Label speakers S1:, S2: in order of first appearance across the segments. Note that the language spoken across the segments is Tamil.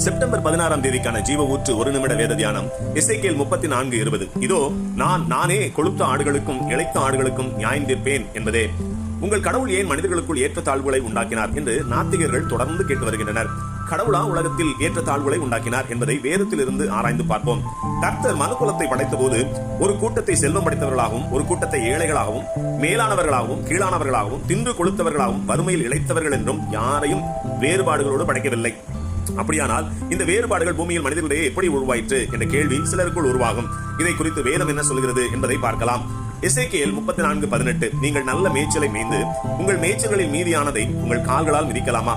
S1: செப்டம்பர் 16ஆம் தேதிக்கான ஜீவ ஊற்று ஒரு நிமிட வேத தியானம் எசேக்கியேல் 34:20. இதோ நானே கொழுத்த ஆடுகளுக்கும் இளைத்த ஆடுகளுக்கும் நியாயம் தீர்ப்பேன் என்பதே. உங்கள் கடவுள் ஏன் மனிதர்களுக்குள் ஏற்ற தாழ்வுகளை உண்டாக்கினார் என்று நாத்திகர்கள் தொடர்ந்து கேட்டு வருகின்றனர். கடவுளா உலகத்தில் ஏற்ற தாழ்வுகளை உண்டாக்கினார் என்பதை வேதத்திலிருந்து ஆராய்ந்து பார்ப்போம். கர்த்தர் மனுக்குலத்தை படைத்த போது ஒரு கூட்டத்தை செல்வம் படைத்தவர்களாகவும் ஒரு கூட்டத்தை ஏழைகளாகவும் மேலானவர்களாகவும் கீழானவர்களாகவும் தின்று கொளுத்தவர்களாகவும் வறுமையில் இழைத்தவர்கள் என்றும் யாரையும் வேறுபாடுகளோடு படைக்கவில்லை. அப்படியானால் இந்த வேறுபாடுகள் பூமியில் மனிதர்களிடையே எப்படி உருவாயிற்று என்ற கேள்வி சிலருக்குள் உருவாகும். இதை குறித்து வேதம் என்ன சொல்கிறது என்பதை பார்க்கலாம். எசேக்கியேல் 34:18. நீங்கள் நல்ல மேய்ச்சலை மேய்ந்து உங்கள் மேய்ச்சல்களில் மீதியானதை உங்கள் கால்களால் மிதிக்கலாமா?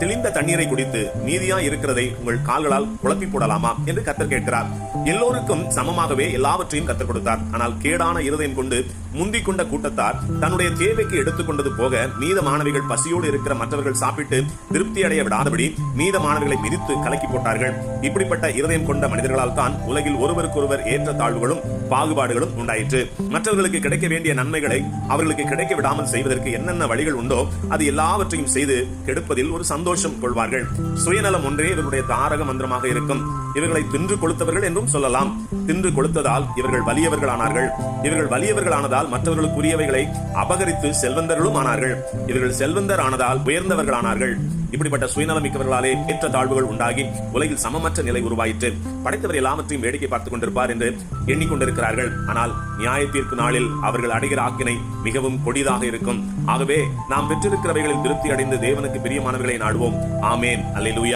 S1: தெளிந்த தண்ணீரை குடித்து மீதியா இருக்கிறதை உங்கள் கால்களால் குழப்பி போடலாமா என்று கர்த்தர் கேட்கிறார். எல்லோருக்கும் சமமாகவே எல்லாவற்றையும் கர்த்தர் கொடுத்தார். ஆனால் கேடான இருதயம் கொண்டு முந்திக் கொண்ட கூட்டத்தார் தன்னுடைய தேவைக்கு எடுத்துக்கொண்டது போக மீதமானவைகள் பசியோடு இருக்கிற மற்றவர்கள் சாப்பிட்டு திருப்தி அடைய விடாதபடி மீதமானவர்களை மிதித்து கலக்கி போட்டார்கள். இப்படிப்பட்ட இருதயம் கொண்ட மனிதர்களால் தான் உலகில் ஒருவருக்கொருவர் ஏற்ற தாழ்வுகளும் பாகுபாடுகளும் உண்டாயிற்று. மற்றவர்களுக்கு கிடைக்க வேண்டிய நன்மைகளை அவர்களுக்கு கிடைக்க விடாமல் செய்வதற்கு என்னென்ன வழிகள் உண்டோ அது எல்லாவற்றையும் செய்து கெடுப்பதில் ஒரு சந்தோஷம் கொள்வார்கள். சுயநலம் ஒன்றே இவர்களுடைய தாரக மந்திரமாக இருக்கும். இவர்களை தின்று கொளுத்தவர்கள் என்றும் சொல்லலாம். தின்று கொளுத்ததால் இவர்கள் வலியவர்களானார்கள். இவர்கள் வலியவர்களானதால் மற்றவர்களுக்குரியவைகளை அபகரித்து செல்வந்தர்களும் ஆனார்கள். இவர்கள் செல்வந்தர் ஆனதால் உயர்ந்தவர்கள் ஆனார்கள். இப்படிப்பட்ட சுயநலம் மிக்கவர்களாலே ஏற்ற தாழ்வுகள் உண்டாகி உலகில் சமமற்ற நிலை உருவாயிற்று. படைத்தவர் எல்லாவற்றையும் வேடிக்கை பார்த்துக் கொண்டிருப்பார் என்று எண்ணிக்கொண்டிருக்கிறார்கள். ஆனால் நியாய தீர்ப்பு நாளில் அவர்கள் அடைகிற ஆக்கினை மிகவும் கொடிதாக இருக்கும். ஆகவே நாம் பெற்றிருக்கிறவைகளில் திருப்தி அடைந்து தேவனுக்கு பிரியமானவர்களை நாடுவோம். ஆமேன். அல்லேலூயா.